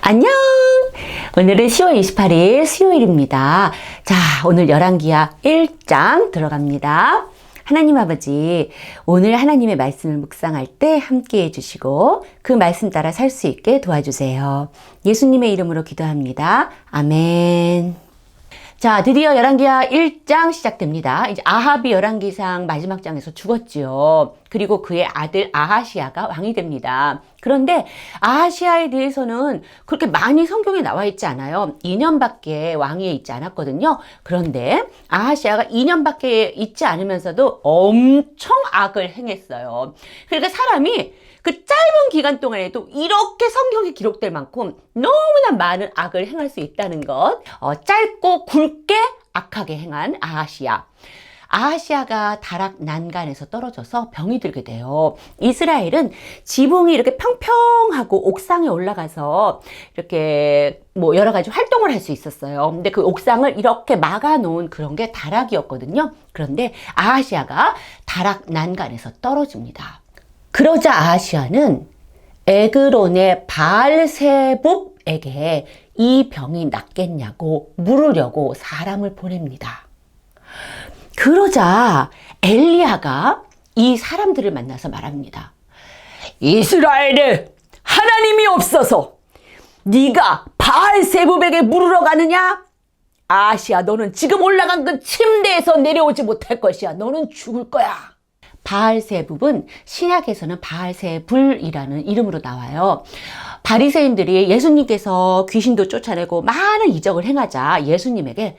안녕! 오늘은 10월 28일 수요일입니다. 자, 오늘 열왕기하 1장 들어갑니다. 하나님 아버지, 오늘 하나님의 말씀을 묵상할 때 함께 해주시고 그 말씀 따라 살 수 있게 도와주세요. 예수님의 이름으로 기도합니다. 아멘. 자, 드디어 열왕기하 1장 시작됩니다. 이제 아합이 열왕기상 마지막 장에서 죽었지요. 그리고 그의 아들 아하시아가 왕이 됩니다. 그런데 아하시아에 대해서는 그렇게 많이 성경에 나와 있지 않아요. 2년밖에 왕위에 있지 않았거든요. 그런데 아하시아가 2년밖에 있지 않으면서도 엄청 악을 행했어요. 그러니까 사람이 그 짧은 기간 동안에도 이렇게 성경에 기록될 만큼 너무나 많은 악을 행할 수 있다는 것. 짧고 굵게 악하게 행한 아하시아. 아하시아가 다락 난간에서 떨어져서 병이 들게 돼요. 이스라엘은 지붕이 이렇게 평평하고 옥상에 올라가서 이렇게 뭐 여러 가지 활동을 할 수 있었어요. 근데 그 옥상을 이렇게 막아놓은 그런 게 다락이었거든요. 그런데 아하시아가 다락 난간에서 떨어집니다. 그러자 아하시아는 에그론의 바알세붑에게 이 병이 낫겠냐고 물으려고 사람을 보냅니다. 그러자 엘리야가 이 사람들을 만나서 말합니다. 이스라엘에 하나님이 없어서 네가 바알세붑에게 물으러 가느냐? 아하시아, 너는 지금 올라간 그 침대에서 내려오지 못할 것이야. 너는 죽을 거야. 바알세붑은 신약에서는 바알세불이라는 이름으로 나와요. 바리새인들이 예수님께서 귀신도 쫓아내고 많은 이적을 행하자 예수님에게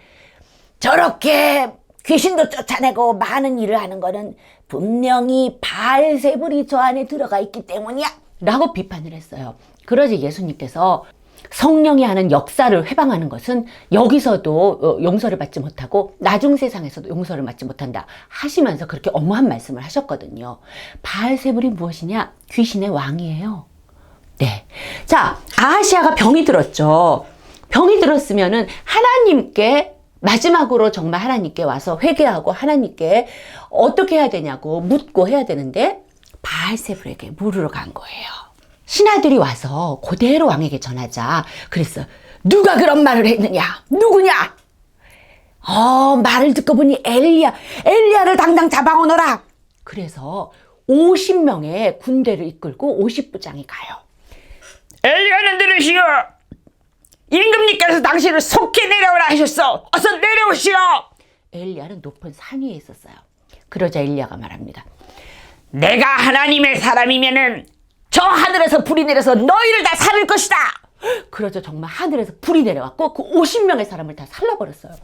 저렇게 귀신도 쫓아내고 많은 일을 하는 거는 분명히 바알세불이 저 안에 들어가 있기 때문이야 라고 비판을 했어요. 그러자 예수님께서 성령이 하는 역사를 회방하는 것은 여기서도 용서를 받지 못하고 나중 세상에서도 용서를 받지 못한다 하시면서 그렇게 엄한 말씀을 하셨거든요. 바알세불이 무엇이냐? 귀신의 왕이에요. 네. 자, 아하시아가 병이 들었죠. 병이 들었으면은 하나님께 마지막으로 정말 하나님께 와서 회개하고 하나님께 어떻게 해야 되냐고 묻고 해야 되는데 바알세불에게 물으러 간 거예요. 신하들이 와서 그대로 왕에게 전하자. 그랬어. 누가 그런 말을 했느냐? 누구냐? 말을 듣고 보니 엘리야를 당장 잡아오너라. 그래서 50명의 군대를 이끌고 50부장이 가요. 엘리야는 들으시오. 임금님께서 당신을 속히 내려오라 하셨어. 어서 내려오시오. 엘리야는 높은 산 위에 있었어요. 그러자 엘리야가 말합니다. 내가 하나님의 사람이면은 저 하늘에서 불이 내려서 너희를 다 살릴 것이다. 그러자 정말 하늘에서 불이 내려왔고 그 50명의 사람을 다 살라버렸어요.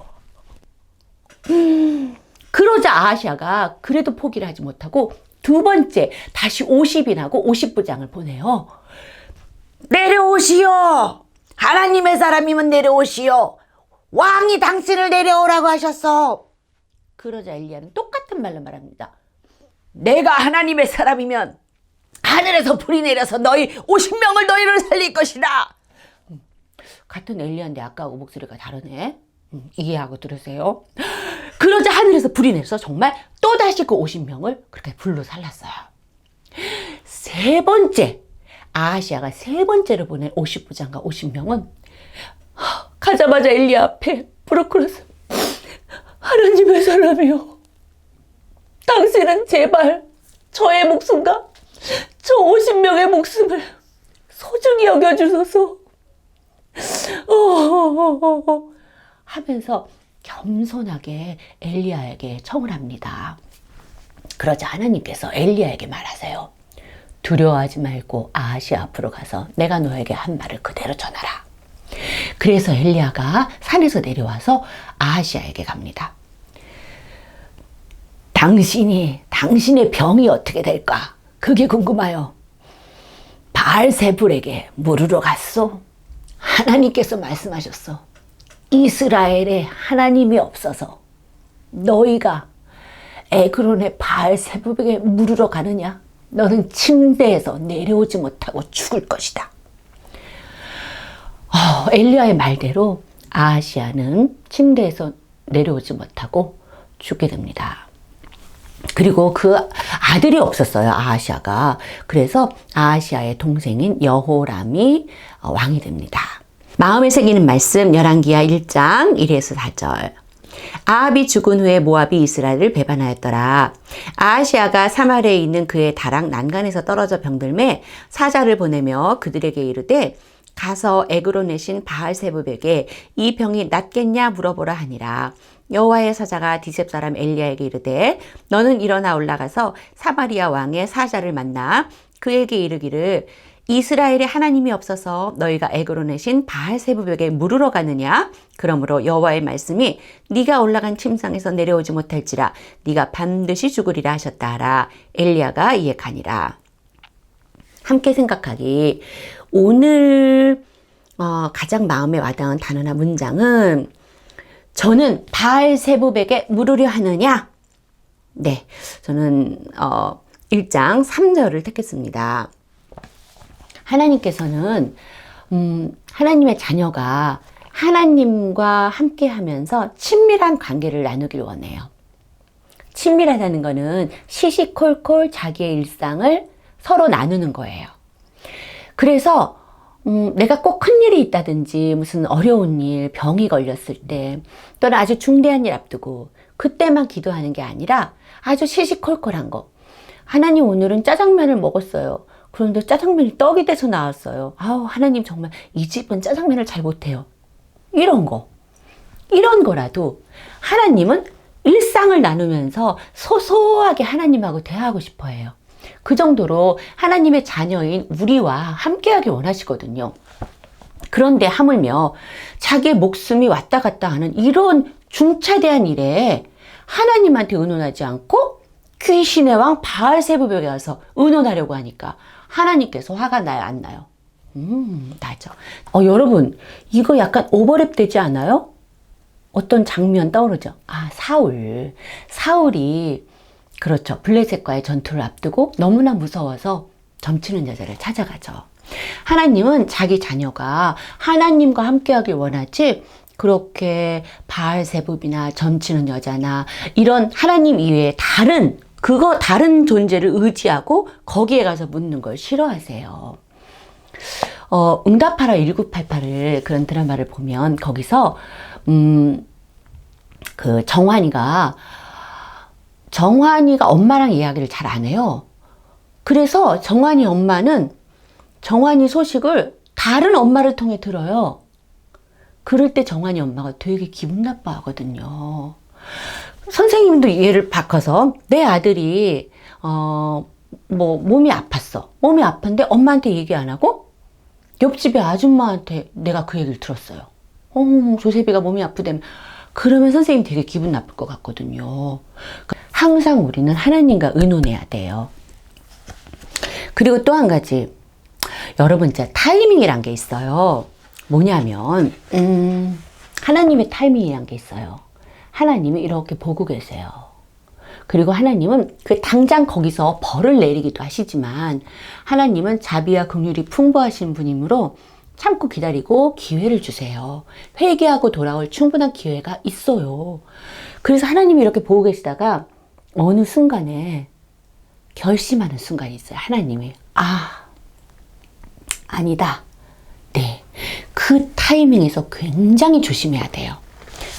그러자 아하시아가 그래도 포기를 하지 못하고 두 번째 다시 50인하고 50부장을 보내요. 내려오시오. 하나님의 사람이면 내려오시오. 왕이 당신을 내려오라고 하셨어. 그러자 엘리야는 똑같은 말로 말합니다. 내가 하나님의 사람이면 하늘에서 불이 내려서 너희 50명을 너희를 살릴 것이다. 같은 엘리야인데 아까하고 목소리가 다르네. 이해하고 들으세요. 그러자 하늘에서 불이 내려서 정말 또다시 그 50명을 그렇게 불로 살랐어요. 세 번째, 아하시아가 세 번째로 보낸 50부장과 50명은 가자마자 엘리야 앞에 무릎 꿇어서 하나님의 사람이요, 당신은 제발 저의 목숨과 저 50명의 목숨을 소중히 여겨주소서 하면서 겸손하게 엘리야에게 청을 합니다. 그러자 하나님께서 엘리야에게 말하세요. 두려워하지 말고 아하시아 앞으로 가서 내가 너에게 한 말을 그대로 전하라. 그래서 엘리야가 산에서 내려와서 아하시아에게 갑니다. 당신의 병이 어떻게 될까? 그게 궁금하여 바알세불에게 물으러 갔소. 하나님께서 말씀하셨어. 이스라엘에 하나님이 없어서 너희가 에그론의 바알세불에게 물으러 가느냐? 너는 침대에서 내려오지 못하고 죽을 것이다. 엘리야의 말대로 아하시아는 침대에서 내려오지 못하고 죽게 됩니다. 그리고 그 아들이 없었어요, 아하시아가. 그래서 아하시아의 동생인 여호람이 왕이 됩니다. 마음에 새기는 말씀 열왕기하 1장 1에서 4절. 아합이 죽은 후에 모압이 이스라엘을 배반하였더라. 아하시아가 사마리아에 있는 그의 다락 난간에서 떨어져 병들매 사자를 보내며 그들에게 이르되 가서 에그론에 신 바알세부백에 이 병이 낫겠냐 물어보라 하니라. 여호와의 사자가 디셉 사람 엘리야에게 이르되 너는 일어나 올라가서 사마리아 왕의 사자를 만나 그에게 이르기를 이스라엘에 하나님이 없어서 너희가 에그론에 신 바알세부백에 물으러 가느냐? 그러므로 여호와의 말씀이 네가 올라간 침상에서 내려오지 못할지라 네가 반드시 죽으리라 하셨다 하라. 엘리야가 이에 가니라. 함께 생각하기. 오늘 가장 마음에 와닿은 단어나 문장은 저는 바알세부백에 물으려 하느냐? 네, 저는 1장 3절을 택했습니다. 하나님께서는 하나님의 자녀가 하나님과 함께 하면서 친밀한 관계를 나누길 원해요. 친밀하다는 거는 시시콜콜 자기의 일상을 서로 나누는 거예요. 그래서 내가 꼭 큰일이 있다든지 무슨 어려운 일, 병이 걸렸을 때 또는 아주 중대한 일 앞두고 그때만 기도하는 게 아니라 아주 시시콜콜한 거. 하나님 오늘은 짜장면을 먹었어요. 그런데 짜장면이 떡이 돼서 나왔어요. 아우 하나님 정말 이 집은 짜장면을 잘 못해요. 이런 거. 이런 거라도 하나님은 일상을 나누면서 소소하게 하나님하고 대화하고 싶어 해요. 그 정도로 하나님의 자녀인 우리와 함께하기 원하시거든요. 그런데 하물며 자기의 목숨이 왔다 갔다 하는 이런 중차대한 일에 하나님한테 의논하지 않고 귀신의 왕 바알세부백에 가서 의논하려고 하니까 하나님께서 화가 나요, 안 나요? 나죠. 여러분, 이거 약간 오버랩 되지 않아요? 어떤 장면 떠오르죠? 사울이 그렇죠. 블레셋과의 전투를 앞두고 너무나 무서워서 점치는 여자를 찾아가죠. 하나님은 자기 자녀가 하나님과 함께하길 원하지 그렇게 바알세붑이나 점치는 여자나 이런 하나님 이외에 다른 존재를 의지하고 거기에 가서 묻는 걸 싫어하세요. 응답하라 1988을 그런 드라마를 보면 거기서 그 정환이가 엄마랑 이야기를 잘 안 해요. 그래서 정환이 엄마는 정환이 소식을 다른 엄마를 통해 들어요. 그럴 때 정환이 엄마가 되게 기분 나빠하거든요. 선생님도 얘를 바꿔서 내 아들이 몸이 아팠어. 몸이 아픈데 엄마한테 얘기 안 하고 옆집에 아줌마한테 내가 그 얘기를 들었어요. 조셉이가 몸이 아프다면 그러면 선생님 되게 기분 나쁠 것 같거든요. 항상 우리는 하나님과 의논해야 돼요. 그리고 또 한 가지 여러분 진짜 타이밍이란 게 있어요. 뭐냐면 하나님의 타이밍이란 게 있어요. 하나님이 이렇게 보고 계세요. 그리고 하나님은 당장 거기서 벌을 내리기도 하시지만 하나님은 자비와 긍휼이 풍부하신 분이므로 참고 기다리고 기회를 주세요. 회개하고 돌아올 충분한 기회가 있어요. 그래서 하나님이 이렇게 보고 계시다가 어느 순간에 결심하는 순간이 있어요. 하나님이 아니다. 네, 그 타이밍에서 굉장히 조심해야 돼요.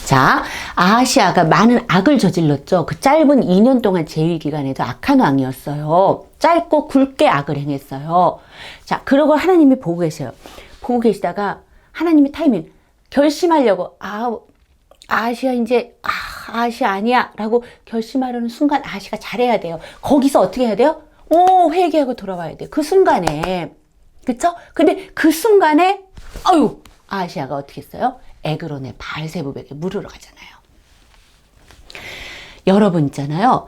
자, 아하시아가 많은 악을 저질렀죠. 그 짧은 2년 동안 재위 기간에도 악한 왕이었어요. 짧고 굵게 악을 행했어요. 자, 그러고 하나님이 보고 계세요. 보고 계시다가 하나님의 타이밍 결심하려고 아하시아 이제 아하시아 아니야 라고 결심하려는 순간 아하시아가 잘해야 돼요. 거기서 어떻게 해야 돼요? 회개하고 돌아와야 돼요. 그 순간에 그쵸? 근데 그 순간에 아하시아가 어떻게 했어요? 에그론의 바알세부백에 물으러 가잖아요. 여러분 있잖아요.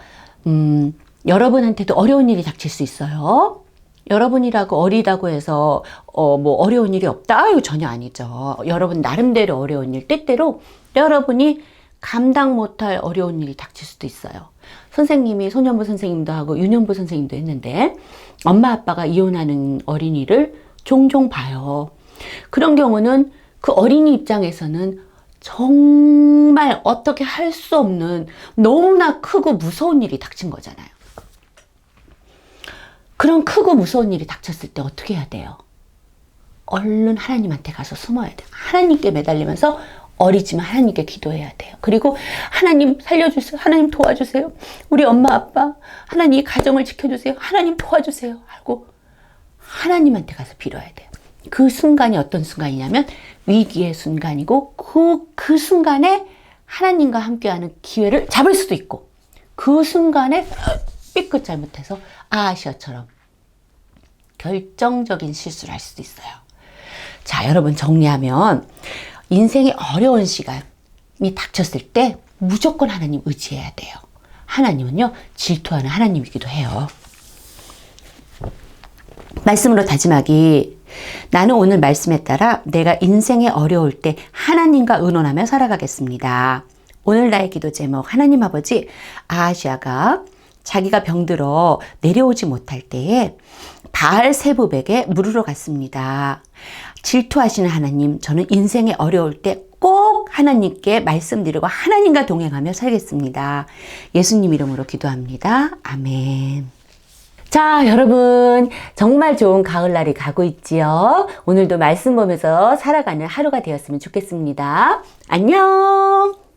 여러분한테도 어려운 일이 닥칠 수 있어요. 여러분이라고 어리다고 해서 어려운 일이 없다? 이거 전혀 아니죠. 여러분 나름대로 어려운 일, 때때로 여러분이 감당 못할 어려운 일이 닥칠 수도 있어요. 선생님이 소년부 선생님도 하고 유년부 선생님도 했는데 엄마 아빠가 이혼하는 어린이를 종종 봐요. 그런 경우는 그 어린이 입장에서는 정말 어떻게 할 수 없는 너무나 크고 무서운 일이 닥친 거잖아요. 그런 크고 무서운 일이 닥쳤을 때 어떻게 해야 돼요? 얼른 하나님한테 가서 숨어야 돼요. 하나님께 매달리면서 어리지만 하나님께 기도해야 돼요. 그리고 하나님 살려주세요. 하나님 도와주세요. 우리 엄마 아빠 하나님 이 가정을 지켜주세요. 하나님 도와주세요. 하고 하나님한테 가서 빌어야 돼요. 그 순간이 어떤 순간이냐면 위기의 순간이고 그 순간에 하나님과 함께하는 기회를 잡을 수도 있고 그 순간에 삐끗 잘못해서 아하시아처럼 결정적인 실수를 할 수도 있어요. 자, 여러분 정리하면 인생의 어려운 시간이 닥쳤을 때 무조건 하나님 의지해야 돼요. 하나님은요, 질투하는 하나님이기도 해요. 말씀으로 다짐하기. 나는 오늘 말씀에 따라 내가 인생에 어려울 때 하나님과 의논하며 살아가겠습니다. 오늘 나의 기도 제목, 하나님 아버지, 아하시아가 자기가 병들어 내려오지 못할 때에 바알세붑에게 물으러 갔습니다. 질투하시는 하나님, 저는 인생에 어려울 때 꼭 하나님께 말씀드리고 하나님과 동행하며 살겠습니다. 예수님 이름으로 기도합니다. 아멘. 자, 여러분 정말 좋은 가을날이 가고 있지요. 오늘도 말씀 보면서 살아가는 하루가 되었으면 좋겠습니다. 안녕.